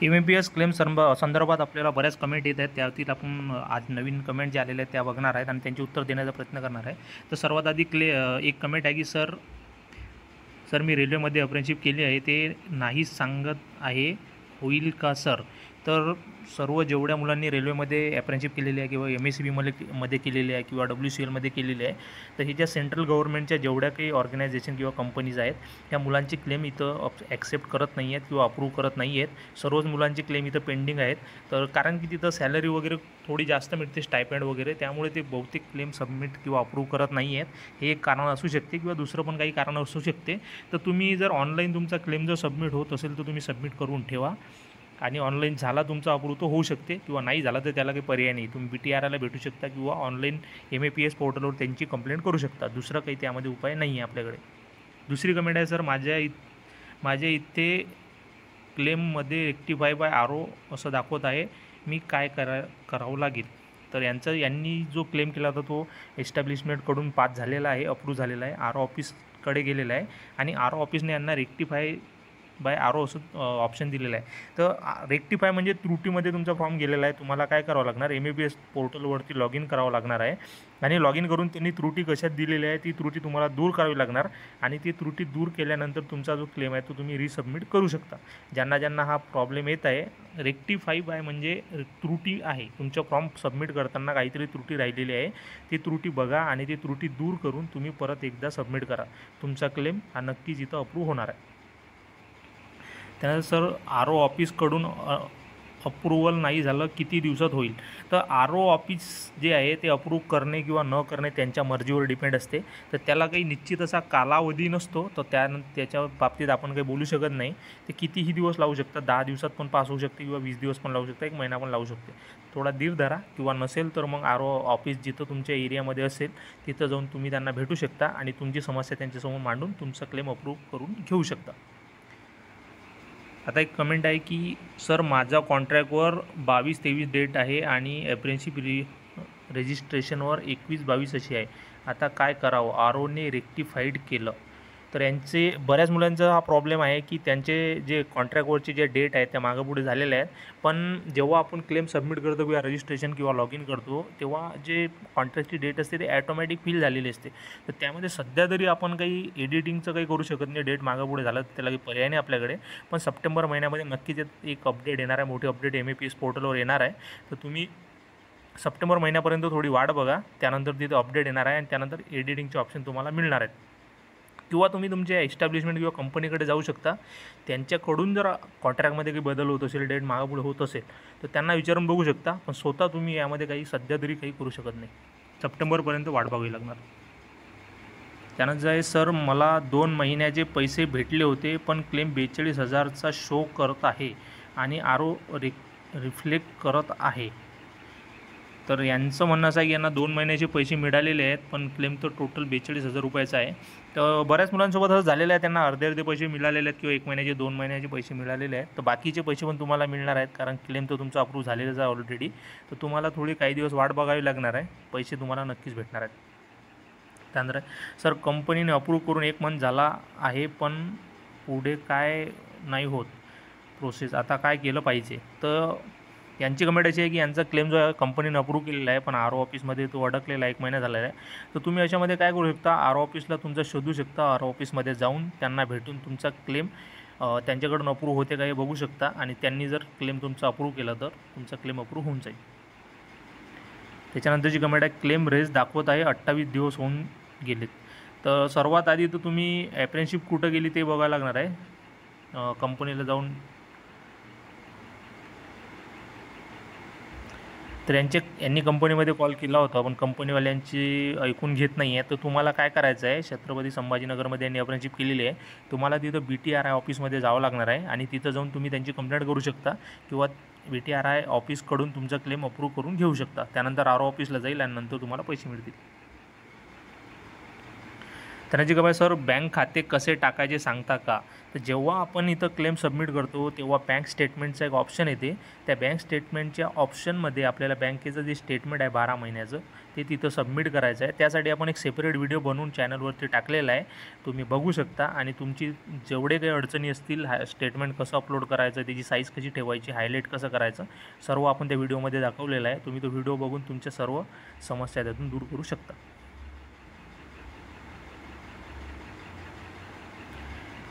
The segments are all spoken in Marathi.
एम-ए-पी-एस क्लेम संदर्भात आपल्याला बऱ्याच कमेंट येत आहेत. त्यातील आपण आज नवीन कमेंट जे आलेले आहेत त्या बघणार आहेत आणि त्यांचे उत्तर देण्याचा प्रयत्न करणार आहे. तर सर्वात आधी एक कमेंट आहे की सर मी रेल्वेमध्ये अप्रेंटिसशिप केली आहे, ते नाही सांगत आहे, होईल का सर? तर सर्व जेवढ्या मुलांनी रेल्वेमध्ये अप्रेंटिसशिप केलेली आहे किंवा MSCB मध्ये केलेली आहे किंवा WCLमध्ये केलेली आहे, तर हे ज्या सेंट्रल गव्हर्नमेंटच्या जेवढ्या काही ऑर्गनायझेशन किंवा कंपनीज आहेत, त्या मुलांची क्लेम इथं ॲक्सेप्ट करत नाही आहेत किंवा अप्रूव्ह करत नाही आहेत. सर्वच मुलांची क्लेम इथं पेंडिंग आहेत. तर कारण की तिथं सॅलरी वगैरे थोडी जास्त मिळते, स्टायपेंड वगैरे, त्यामुळे ते बहुतेक क्लेम सबमिट किंवा अप्रूव्ह करत नाही आहेत. हे एक कारण असू शकते किंवा दुसरं पण काही कारण असू शकते. तर तुम्ही जर ऑनलाईन तुमचा क्लेम जर सबमिट होत असेल तर तुम्ही सबमिट करून ठेवा. आणि ऑनलाईन झाला तुमचा अप्रूव्ह तो होऊ शकते किंवा नाही झाला तर त्याला काही पर्याय नाही. तुम्ही BTRAला भेटू शकता किंवा ऑनलाईन MAPS पोर्टलवर त्यांची कंप्लेंट करू शकता. दुसरं काही त्यामध्ये उपाय नाही आहे आपल्याकडे. दुसरी कमेंट आहे, सर माझ्या इथे क्लेममध्ये रेक्टिफाय बाय RO असं दाखवत आहे, मी काय करावं लागेल? तर यांनी जो क्लेम केला होता तो एस्टॅब्लिशमेंटकडून पास झालेला आहे, अप्रूव्ह झालेला आहे, RO ऑफिसकडे गेलेला आहे आणि RO ऑफिसने यांना रेक्टिफाय बाय RO असं ऑप्शन दिलेलं आहे. तर रेक्टिफाय म्हणजे त्रुटीमध्ये तुमचा फॉर्म गेलेला आहे. तुम्हाला काय करावं लागणार, MAPS पोर्टलवरती लॉग इन करावं लागणार आहे आणि लॉग इन करून त्यांनी त्रुटी कशात दिलेली आहे ती त्रुटी तुम्हाला दूर करावी लागणार आणि ती त्रुटी दूर केल्यानंतर तुमचा जो क्लेम आहे तो तुम्ही रिसबमिट करू शकता. ज्यांना हा प्रॉब्लेम येत आहे, रेक्टिफाय बाय म्हणजे त्रुटी आहे, तुमचं फॉर्म सबमिट करताना काहीतरी त्रुटी राहिलेली आहे, ती त्रुटी बघा आणि ती त्रुटी दूर करून तुम्ही परत एकदा सबमिट करा. तुमचा क्लेम हा नक्कीच इथं अप्रूव्ह होणार आहे. त्यानंतर सर RO ऑफिसकडून अप्रूव्हल नाही झालं किती दिवसात होईल? तर RO ऑफिस जे आहे ते अप्रूव्ह करणे किंवा न करणे त्यांच्या मर्जीवर डिपेंड असते. तर त्याला काही निश्चित असा कालावधी नसतो. तर त्याच्या बाबतीत आपण काही बोलू शकत नाही. ते कितीही दिवस लावू शकतात. 10 दिवसात पण पास होऊ शकते किंवा 20 दिवस पण लावू शकते, 1 महिना पण लावू शकते. थोडा धीर धरा किंवा नसेल तर मग RO ऑफिस जिथं तुमच्या एरियामध्ये असेल तिथं जाऊन तुम्ही त्यांना भेटू शकता आणि तुमची समस्या त्यांच्यासमोर मांडून तुमचा क्लेम अप्रूव्ह करून घेऊ शकता. आता एक कमेंट आहे की सर माझा कॉन्ट्रॅक्टवर 22-23 डेट आहे आणि अप्रेंटिसशिप रजिस्ट्रेशनवर 21-22 अशी आहे. आता काय करावं? ROने रेक्टिफाईड केलं. तर यांचे बऱ्याच मुलांचा हा प्रॉब्लेम आहे की त्यांचे जे कॉन्ट्रॅक्टवरचे जे डेट आहेत त्या मागंपुढे झालेल्या आहेत. पण जेव्हा आपण क्लेम सबमिट करतो किंवा रजिस्ट्रेशन किंवा लॉग इन करतो तेव्हा जे कॉन्ट्रॅक्टची डेट असते ते ॲटोमॅटिक फिल झालेली असते. तर त्यामध्ये सध्या तरी आपण काही एडिटिंगचं काही करू शकत नाही. डेट मागंपुढे झालं तर त्याला काही पर्याय नाही आपल्याकडे. पण सप्टेंबर महिन्यामध्ये नक्कीच एक अपडेट येणार आहे, मोठी अपडेट MAPS पोर्टलवर येणार आहे. तर तुम्ही सप्टेंबर महिन्यापर्यंत थोडी वाट बघा. त्यानंतर तिथे अपडेट येणार आहे आणि त्यानंतर एडिटिंगचे ऑप्शन तुम्हाला मिळणार आहेत. किंवा तुम्ही तुमच्या एस्टॅब्लिशमेंट किंवा कंपनीकडे जाऊ शकता. त्यांच्याकडून जर कॉन्ट्रॅक्टमध्ये काही बदल होत असेल, डेट मागंपुढे होत असेल तर त्यांना विचारून बघू शकता. पण स्वतः तुम्ही यामध्ये काही सध्या तरी काही करू शकत नाही. सप्टेंबरपर्यंत वाट बघावी लागणार. त्यानंतर आहे, सर मला 2 महिन्याचे पैसे भेटले होते पण क्लेम 42,000चा शो करत आहे आणि RO रिफ्लेक्ट करत आहे. तर यांचं म्हणणं असं आहे की यांना 2 महिन्याचे पैसे मिळालेले आहेत पण क्लेम तर टोटल 42,000 रुपयाचा आहे. तर बऱ्याच मुलांसोबत असं झालेलं आहे, त्यांना अर्धे पैसे मिळालेले आहेत किंवा 1 महिन्याचे 2 महिन्याचे पैसे मिळालेले आहेत. तर बाकीचे पैसे पण तुम्हाला मिळणार आहेत कारण क्लेम तर तुमचा अप्रूव्ह झालेलाच आहे ऑलरेडी. तर तुम्हाला थोडी काही दिवस वाट बघावी लागणार आहे. पैसे तुम्हाला नक्कीच भेटणार आहेत. त्यानंतर सर कंपनीने अप्रूव्ह करून 1 मंथ झाला आहे पण पुढे काय नाही होत प्रोसेस, आता काय केलं पाहिजे? तर यांची कमेंट अशी आहे की यांचा क्लेम जो आहे कंपनीने अप्रूव्ह केलेला आहे पण RO ऑफिसमध्ये तो अडकलेला 1 महिना झालेला आहे. तर तुम्ही अशामध्ये काय करू शकता, RO ऑफिसला तुमचा शोधू शकता. RO ऑफिसमध्ये जाऊन त्यांना भेटून तुमचा क्लेम त्यांच्याकडून अप्रूव्ह होते का हे बघू शकता आणि त्यांनी जर क्लेम तुमचा अप्रूव्ह केला तर तुमचा क्लेम अप्रूव्ह होऊन जाईल. त्याच्यानंतरची कमेंट आहे, क्लेम रेज दाखवत आहे 28 दिवस होऊन गेलेत. तर सर्वात आधी तर तुम्ही अप्रेंटिसशिप कुठं गेली ते बघायला लागणार आहे. कंपनीला जाऊन तर यांनी कंपनीमध्ये कॉल केला होता पण कंपनीवाल्यांची ऐकून घेत नाही आहे. तर तुम्हाला काय करायचं आहे, छत्रपती संभाजीनगरमध्ये यांनी अप्रेंटिसशिप केलेली आहे. तुम्हाला तिथं BTRA ऑफिसमध्ये जावं लागणार आहे आणि तिथं जाऊन तुम्ही त्यांची कंप्लेंट करू शकता किंवा BTRA ऑफिसकडून तुमचा क्लेम अप्रूव्ह करून घेऊ शकता. त्यानंतर RO ऑफिसला जाईल आणि नंतर तुम्हाला पैसे मिळतील. धनाजी गबाय सर, बँक खाते कसे टाकायचे सांगता का? तर जेव्हा आपण इथं क्लेम सबमिट करतो तेव्हा बँक स्टेटमेंटचा एक ऑप्शन येते. त्या बँक स्टेटमेंटच्या ऑप्शनमध्ये आपल्याला बँकेचं जे स्टेटमेंट आहे 12 महिन्याचं ते तिथं सबमिट करायचं आहे. त्यासाठी आपण एक सेपरेट व्हिडिओ बनवून चॅनलवरती टाकलेला आहे, तुम्ही बघू शकता. आणि तुमची जेवढे काही अडचणी असतील, स्टेटमेंट कसं अपलोड करायचं, त्याची साईज कशी ठेवायची, हायलाईट कसं करायचं, सर्व आपण त्या व्हिडिओमध्ये दाखवलेलं आहे. तुम्ही तो व्हिडिओ बघून तुमच्या सर्व समस्या त्यातून दूर करू शकता.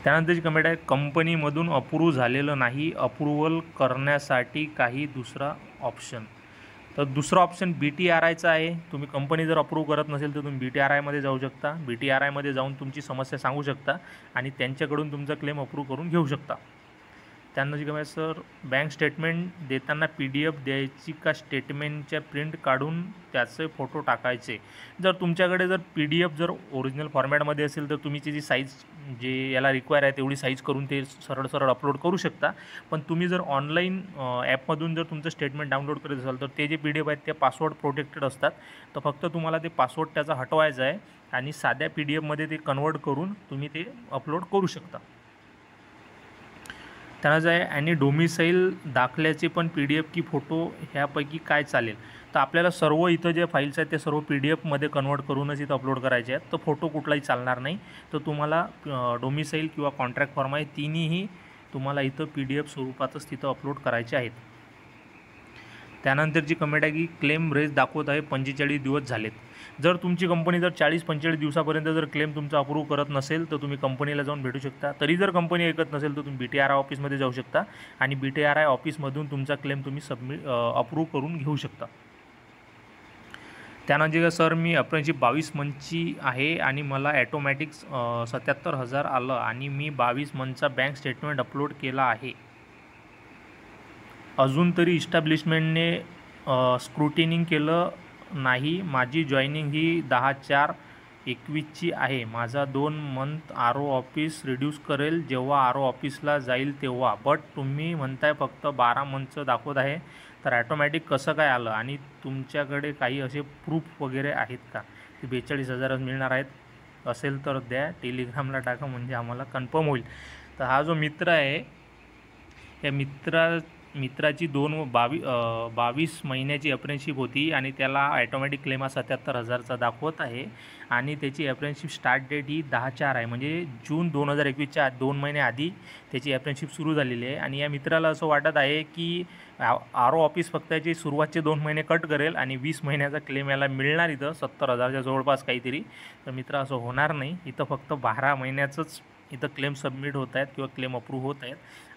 त्यानंतरची कमेंट आहे, कंपनीमधून अप्रूव्ह झालेलं नाही, अप्रूव्हल करण्यासाठी काही दुसरा ऑप्शन. तर दुसरा ऑप्शन BTRIचा आहे. तुम्ही कंपनी जर अप्रूव्ह करत नसेल तर तुम्ही BTRIमध्ये जाऊ शकता. BTRIमध्ये जाऊन तुमची समस्या सांगू शकता आणि त्यांच्याकडून तुमचा क्लेम अप्रूव्ह करून घेऊ शकता. त्यांना जी काय सर, बँक स्टेटमेंट देताना PDF द्यायची का स्टेटमेंटच्या प्रिंट काढून त्याचे फोटो टाकायचे? जर तुमच्याकडे जर PDF जर ओरिजिनल फॉर्मॅटमध्ये असेल तर तुम्ही त्याची साईज जे याला रिक्वायर आहे तेवढी साईज करून ते सरळ अपलोड करू शकता. पण तुम्ही जर ऑनलाईन ॲपमधून जर तुमचं स्टेटमेंट डाउनलोड करत असाल तर ते जे PDF आहेत ते पासवर्ड प्रोटेक्टेड असतात. तर फक्त तुम्हाला ते पासवर्ड त्याचा हटवायचा आहे आणि साध्या PDFमध्ये ते कन्वर्ट करून तुम्ही ते अपलोड करू शकता. त्यांना जे आहे आणि डोमिसाईल दाखल्याचे पण PDF की फोटो ह्यापैकी काय चालेल? तर आपल्याला सर्व इथं जे फाईल्स आहेत ते सर्व PDFमध्ये कन्वर्ट करूनच इथं अपलोड करायचे आहेत. तर फोटो कुठलाही चालणार नाही. तर तुम्हाला डोमिसाईल किंवा कॉन्ट्रॅक्ट फॉर्म आहे तिन्हीही तुम्हाला इथं PDF स्वरूपातच तिथं अपलोड करायचे आहेत. त्यानंतरची कमेंट आहे की क्लेम रेज दाखवत आहे 45 दिवस झालेत. जर तुमची कंपनी जर 40-45 दिवसापर्यंत जर क्लेम तुमचा अप्रूव्ह करत नसेल तर तुम्ही कंपनीला जाऊन भेटू शकता. तरी जर कंपनी ऐकत नसेल तर तुम्ही BTRI ऑफिसमध्ये जाऊ शकता आणि BTRI ऑफिसमधून तुमचा क्लेम तुम्ही अप्रूव्ह करून घेऊ शकता. त्यानंतर सर, मी अप्रेंटिसशिप 22 मंथची आहे आणि मला ॲटोमॅटिक 77,000 आलं आणि मी 22 मंथचा बँक स्टेटमेंट अपलोड केला आहे. अजून तरी इस्टॅब्लिशमेंटने स्क्रुटिनिंग केलं नाही. माझी जॉईनिंग ही 10/4/21ची आहे. माझा 2 मंथ RO ऑफिस रिड्यूस करेल जेव्हा RO ऑफिसला जाईल तेव्हा. बट तुम्ही म्हणताय फक्त 12 मंथचं दाखवत आहे, तर ॲटोमॅटिक कसं काय आलं? आणि तुमच्याकडे काही असे प्रूफ वगैरे आहेत का की 42,000 मिळणार आहेत? असेल तर द्या, टेलिग्रामला टाका म्हणजे आम्हाला कन्फर्म होईल. तर हा जो मित्र आहे, या मित्राची 22 महिन्याची अप्रेंटिसशिप होती आणि त्याला ॲटोमॅटिक क्लेम हा 77,000चा दाखवत आहे आणि त्याची अप्रेंटिसशिप स्टार्ट डेट ही 10/4 आहे, म्हणजे जून 2021च्या 2 महिने आधी त्याची अप्रेंटिसशिप सुरू झालेली आहे. आणि या मित्राला असं वाटत आहे की RO ऑफिस फक्त याची सुरुवातचे 2 महिने कट करेल आणि 20 महिन्याचा क्लेम याला मिळणार इथं 70,000च्या जवळपास काहीतरी. तर मित्र, असं होणार नाही. इथं फक्त 12 महिन्याचंच इथं क्लेम सबमिट होत आहेत किंवा क्लेम अप्रूव्ह होत आहेत.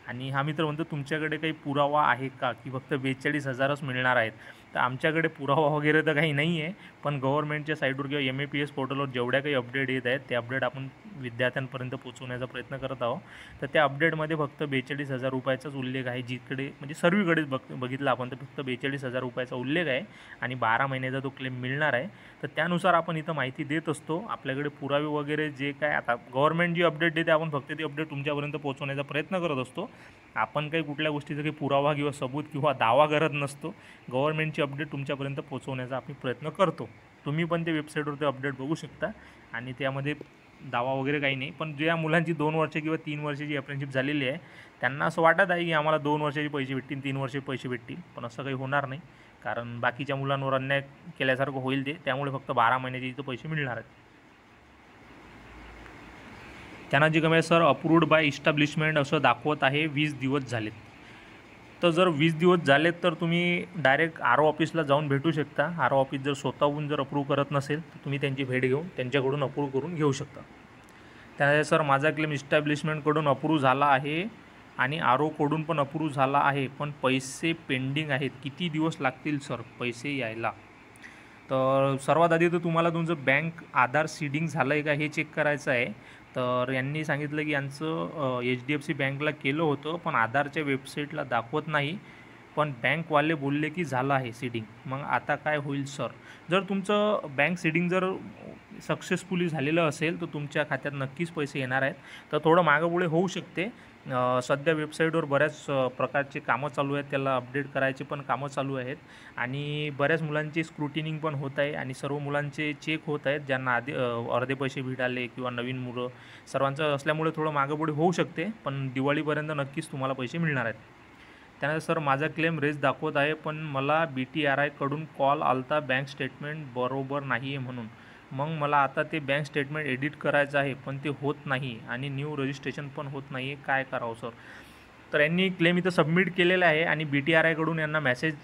आणि हा मित्र म्हणतो तुमच्याकडे काही पुरावा आहे का की फक्त 42,000च मिळणार आहेत? तर आमच्याकडे पुरावा वगैरे तर काही नाही आहे, पण गव्हर्नमेंटच्या साईटवर किंवा MAPS पोर्टलवर जेवढ्या काही अपडेट येत आहेत ते अपडेट आपण विद्यार्थ्यांपर्यंत पोहोचवण्याचा प्रयत्न करत आहोत. तर त्या अपडेटमध्ये फक्त 42,000 रुपयाचाच उल्लेख आहे. जिकडे म्हणजे सर्वीकडेच बघितलं आपण तर फक्त 42,000 रुपयाचा उल्लेख आहे आणि 12 महिन्याचा तो क्लेम मिळणार आहे. तर त्यानुसार आपण इथं माहिती देत असतो. आपल्याकडे पुरावे वगैरे जे काय आता गव्हर्नमेंट जी अपडेट देते आपण फक्त ती अपडेट तुमच्यापर्यंत पोहोचवण्याचा प्रयत्न करत असतो. आपण काही कुठल्या गोष्टीचा काही पुरावा किंवा सबूत किंवा दावा करत नसतो. गव्हर्नमेंटची अपडेट तुमच्यापर्यंत पोहोचवण्याचा आम्ही प्रयत्न करतो. तुम्ही पण ते वेबसाईटवर ते अपडेट बघू शकता आणि त्यामध्ये दावा वगैरे काही नाही. पण ज्या मुलांची 2 वर्ष किंवा 3 वर्षाची अप्रेंटिसशिप झालेली आहे त्यांना असं वाटत आहे की आम्हाला 2 वर्षाचे पैसे भेटतील, 3 वर्षाचे पैसे भेटतील, पण असं काही होणार नाही. कारण बाकीच्या मुलांवर अन्याय केल्यासारखं होईल ते. त्यामुळे फक्त 12 महिन्याचे इथं पैसे मिळणार आहेत. त्यांना जी कमी सर, अप्रूव्ड बाय इस्टॅब्लिशमेंट असं दाखवत आहे 20 दिवस झालेत. तर जर 20 दिवस झालेत तर तुम्ही डायरेक्ट RO ऑफिसला जाऊन भेटू शकता. RO ऑफिस जर स्वतःहून जर अप्रूव्ह करत नसेल तर तुम्ही त्यांची भेट घेऊन त्यांच्याकडून अप्रूव्ह करून घेऊ शकता. त्यामुळे सर, माझा क्लेम इस्टॅब्लिशमेंटकडून अप्रूव्ह झाला आहे आणि ROकडून पण अप्रूव्ह झाला आहे, पण पैसे पेंडिंग आहेत. किती दिवस लागतील सर पैसे यायला? तर सर्वात आधी तर तुम्हाला तुमचं बँक आधार सीडिंग झालं आहे का हे चेक करायचं आहे. तर यांनी सांगितलं की यांचं HDFC बँकला केलं होतं पण आधारच्या वेबसाईटला दाखवत नाही, पण बँकवाले बोलले की झालं आहे सीडिंग. मग आता काय होईल सर? जर तुमचं बँक सीडिंग जर सक्सेसफुली झालेलं असेल तर तुमच्या खात्यात नक्कीच पैसे येणार आहेत. तर थोडं मागं पुढे होऊ शकते, सध्या वेबसाईटवर बऱ्याच प्रकारचे कामं चालू आहेत, त्याला अपडेट करायचे पण कामं चालू आहेत आणि बऱ्याच मुलांची स्क्रुटिनिंग पण होत आहे आणि सर्व मुलांचे चेक होत आहेत, ज्यांना आधी अर्धे पैसे मिळाले किंवा नवीन मुलं सर्वांचं असल्यामुळे थोडं मागंपुढे होऊ शकते, पण दिवाळीपर्यंत नक्कीच तुम्हाला पैसे मिळणार आहेत. त्यानंतर सर माझा क्लेम रेज दाखवत आहे, पण मला BTRIकडून कॉल आलता बँक स्टेटमेंट बरोबर नाही आहे म्हणून. मग मला आता ते बँक स्टेटमेंट एडिट करायचं आहे, पण ते होत नाही आणि न्यू रजिस्ट्रेशन पण होत नाही आहे, काय करावं सर? तर यांनी क्लेम इथं सबमिट केलेला आहे आणि BTRIकडून यांना मेसेज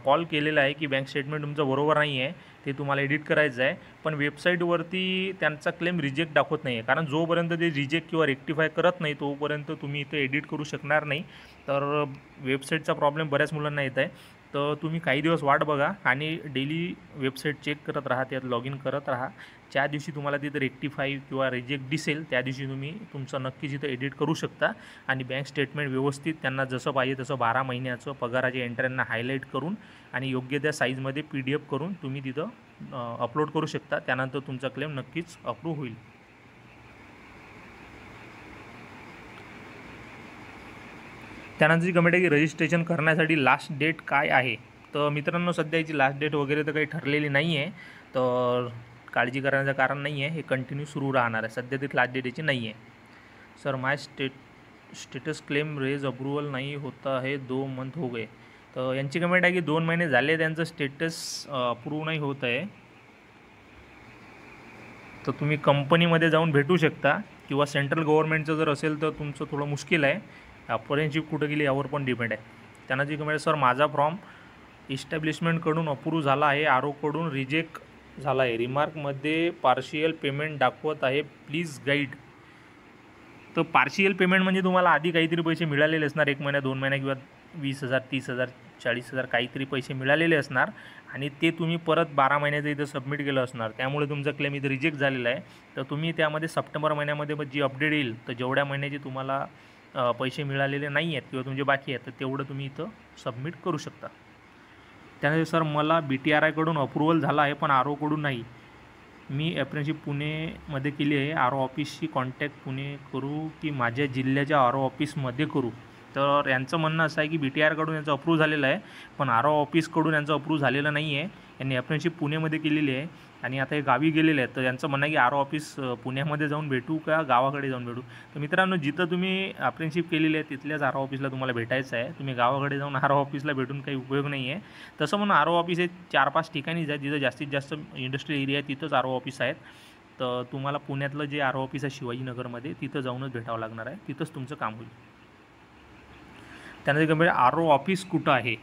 कॉल केलेला आहे की बँक स्टेटमेंट तुमचं बरोबर नाही आहे, ते तुम्हाला एडिट करायचं आहे. पण वेबसाईटवरती त्यांचा क्लेम रिजेक्ट दाखवत नाही आहे, कारण जोपर्यंत ते रिजेक्ट किंवा रेक्टिफाय करत नाही तोपर्यंत तुम्ही इथं एडिट करू शकणार नाही. तर वेबसाईटचा प्रॉब्लेम बऱ्याच मुलांना येत आहे. तर तुम्ही काही दिवस वाट बघा आणि डेली वेबसाईट चेक करत राहा, त्यात लॉग इन करत राहा. ज्या दिवशी तुम्हाला तिथं रेक्टिफाय किंवा रिजेक्ट दिसेल त्या दिवशी तुम्ही तुमचं नक्कीच इथं एडिट करू शकता आणि बँक स्टेटमेंट व्यवस्थित त्यांना जसं पाहिजे तसं 12 महिन्याचं पगाराच्या एंट्र्यांना हायलाईट करून आणि योग्य त्या साईजमध्ये PDF करून तुम्ही तिथं अपलोड करू शकता. त्यानंतर तुमचा क्लेम नक्कीच अप्रूव्ह होईल. त्यानंतरची कमेंट आहे की रजिस्ट्रेशन करण्यासाठी लास्ट डेट काय आहे? तर मित्रांनो, सध्या याची लास्ट डेट वगैरे तर काही ठरलेली नाही आहे, तर काळजी करण्याचं कारण नाही आहे, हे कंटिन्यू सुरू राहणार आहे. सध्या ती लास्ट डेट याची नाही आहे. सर माय स्टेटस क्लेम रेज अप्रूवल नाही होता है, 2 मंथ हो गए. तर यांची कमेंट आहे की 2 महिने झाले त्यांचं स्टेटस अप्रूव्ह नाही होत आहे. तर तुम्ही कंपनीमध्ये जाऊन भेटू शकता किंवा सेंट्रल गव्हर्नमेंटचं जर असेल तर तुमचं थोडं मुश्किल आहे. अप्रेंटिसशिप कुठं गेली यावर पण डिपेंड आहे. त्यांना जी कमेंट, सर माझा फॉर्म इस्टॅब्लिशमेंटकडून अप्रूव्ह झाला आहे, ROकडून रिजेक्ट झाला आहे, रिमार्कमध्ये पार्शियल पेमेंट दाखवत आहे, प्लीज गाईड. तर पार्शियल पेमेंट म्हणजे तुम्हाला आधी काहीतरी पैसे मिळालेले असणार, 1 महिना 2 महिना किंवा 20,000 30,000 40,000 काहीतरी पैसे मिळालेले असणार आणि ते तुम्ही परत 12 महिन्याचं इथं सबमिट केलं असणार, त्यामुळे तुमचा क्लेम इथं रिजेक्ट झालेला आहे. तर तुम्ही त्यामध्ये सप्टेंबर महिन्यामध्ये जी अपडेट येईल तर जेवढ्या महिन्याची तुम्हाला पैसे मिळालेले नाही आहेत किंवा तुमचे बाकी आहेत तर तेवढं तुम्ही इथं सबमिट करू शकता. त्यानंतर सर मला BTRIकडून अप्रूव्हल झाला आहे पण ROकडून नाही. मी अप्रेंटिसशिप पुणेमध्ये केली आहे, RO ऑफिसशी कॉन्टॅक्ट पुणे करू की माझ्या जिल्ह्याच्या RO ऑफिसमध्ये करू? तर यांचं म्हणणं असं आहे की BTRIकडून यांचं अप्रूव्ह झालेलं आहे पण RO ऑफिसकडून यांचं अप्रूव्ह झालेलं नाही आहे. यांनी अप्रेंटिसशिप पुणेमध्ये केलेली आहे आणि आता हे गावी गेलेले आहेत. तर यांचं म्हणणं आहे की RO ऑफिस पुण्यामध्ये जाऊन भेटू का गावाकडे जाऊन भेटू? तर मित्रांनो, जिथं तुम्ही अप्रेंटिसशिप केलेली आहे तिथल्याच RO ऑफिसला तुम्हाला भेटायचं आहे. तुम्ही गावाकडे जाऊन RO ऑफिसला भेटून काही उपयोग नाही आहे. तसं म्हणून RO ऑफिस हे 4-5 ठिकाणीच आहे, जिथं जास्तीत जास्त इंडस्ट्रियल एरिया आहे तिथंच RO ऑफिस आहेत. तर तुम्हाला पुण्यातलं जे RO ऑफिस आहे शिवाजीनगरमध्ये तिथं जाऊनच भेटावं लागणार आहे, तिथंच तुमचं काम होईल. त्यानंतर कमेंट, RO ऑफिस कुठं आहे?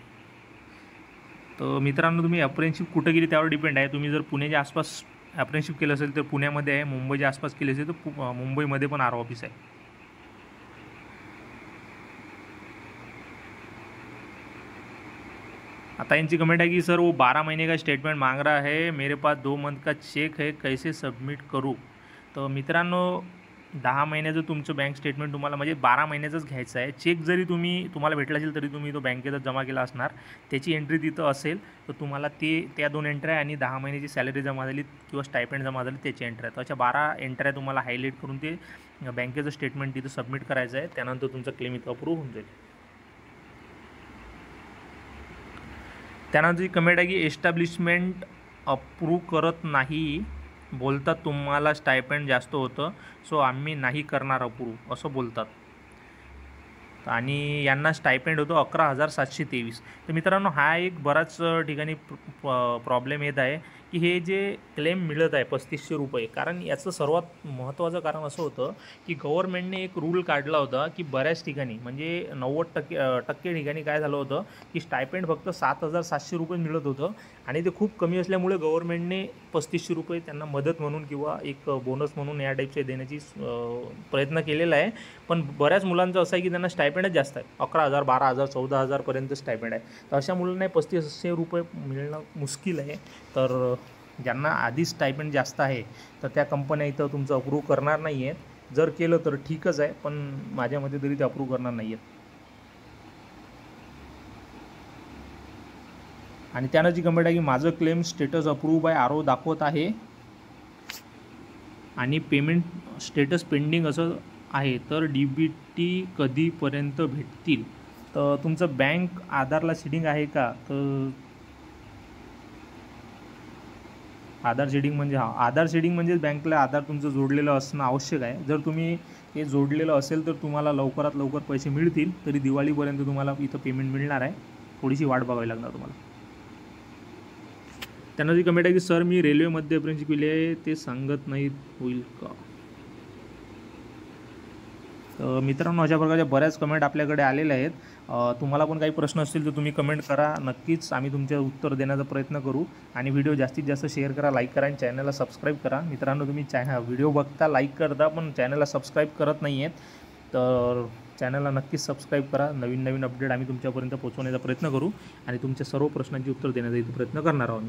तर मित्रांनो, तुम्ही अप्रेंटिसशिप कुठं केली त्यावर डिपेंड आहे. तुम्ही जर पुण्याच्या आसपास अप्रेंटिसशिप केलं असेल तर पुण्यामध्ये आहे, मुंबईच्या आसपास केली असेल तर मुंबईमध्ये पण RO ऑफिस आहे. आता यांची कमेंट आहे की सर वो 12 महीने का स्टेटमेंट मांग रहा है, मेरे पास 2 मंथ का चेक है, कैसे सबमिट करू? तर मित्रांनो, 10 महिन्याचं तुमचं बँक स्टेटमेंट तुम्हाला म्हणजे 12 महिन्याचंच घ्यायचं आहे. चेक जरी तुम्हाला भेटला असेल तरी तुम्ही तो बँकेतच जमा केला असणार, त्याची एंट्री तिथं असेल तर तुम्हाला त्या 2 एंट्र्या आणि 10 महिन्याची सॅलरी जमा झाली किंवा स्टायपेंड जमा झाली त्याची एंट्र्या, तर अशा 12 एंट्र्या तुम्हाला हायलाईट करून ते बँकेचं स्टेटमेंट तिथं सबमिट करायचं आहे. त्यानंतर तुमचा क्लेम इथं अप्रूव्ह होऊन जाईल. त्यानंतर कमेंट आहे की एस्टॅब्लिशमेंट अप्रूव्ह करत नाही, बोलतात तुम्हाला स्टायपेंड जास्त होतं, सो आम्ही नाही करणार अप्रूव्ह असं बोलतात आणि यांना स्टायपेंड होतो 11,723. तर मित्रांनो, हा एक बराच ठिकाणी प्रॉब्लेम येत आहे की हे जे क्लेम मिळत आहे 3500 रुपये, कारण याचं सर्वात महत्त्वाचं कारण असं होतं की गव्हर्नमेंटने एक रूल काढला होता की बऱ्याच ठिकाणी म्हणजे 90% ठिकाणी काय झालं होतं की स्टायपेंड फक्त 7,700 रुपये मिळत होतं आणि ते खूप कमी असल्यामुळे गव्हर्नमेंटने 3500 रुपये त्यांना मदत म्हणून किंवा एक बोनस म्हणून या टाईपचे देण्याची प्रयत्न केलेला आहे. पण बऱ्याच मुलांचं असं आहे की त्यांना स्टायपेंडच जास्त आहे, 11,000 12,000 14,000 पर्यंत स्टायपेंड आहे. तर अशा मुलांना 3500 रुपये मिळणं मुश्किल आहे. तर ज्यांना आधीच स्टायपेंड जास्त आहे तर त्या कंपन्या इथं तुमचं अप्रूव्ह करणार नाही आहेत. जर केलं तर ठीकच आहे, पण माझ्या मते तरी ते अप्रूव्ह करणार नाही आहेत. आणि त्यानं जी कमेंट आहे की माझं claim status approve by RO दाखवत आहे आणि पेमेंट स्टेटस पेंडिंग असं आहे तर DBT कधीपर्यंत भेटतील? तर तुमचं बँक आधारला सीडिंग आहे का? तर आधार सीडिंग म्हणजे आधार सीडिंग म्हणजे बँकला आधार तुमचं जोडलेलं असणं आवश्यक आहे. जर तुम्ही हे जोडलेलं असेल तर तुम्हाला लवकरात लवकर पैसे मिळतील. तरी दिवाळीपर्यंत तुम्हाला इथं पेमेंट मिळणार आहे. थोडीशी वाट बघावी लागणार तुम्हाला. त्यांना जी कमेंट आहे की सर मी रेल्वेमध्ये अप्रेंटिसशिप केली आहे ते सांगत नाहीत होईल का? मित्रांनो, अशा प्रकारच्या बऱ्याच कमेंट आपल्याकडे आलेल्या आहेत. तुम्हाला पण काही प्रश्न असतील तर तुम्ही कमेंट करा. नक्कीच आम्ही तुमचे उत्तर देण्याचा प्रयत्न करू. आणि व्हिडिओ जास्तीत जास्त शेअर करा, लाईक करा आणि चॅनलला सबस्क्राईब करा. मित्रांनो, तुम्ही व्हिडिओ बघता, लाईक करता, पण चॅनलला सबस्क्राईब करत नाही आहेत. तर चॅनलला नक्कीच सबस्क्राईब करा. नवीन नवीन अपडेट आम्ही तुमच्यापर्यंत पोहोचवण्याचा प्रयत्न करू आणि तुमच्या सर्व प्रश्नांची उत्तर देण्याचा प्रयत्न करणार आहोत.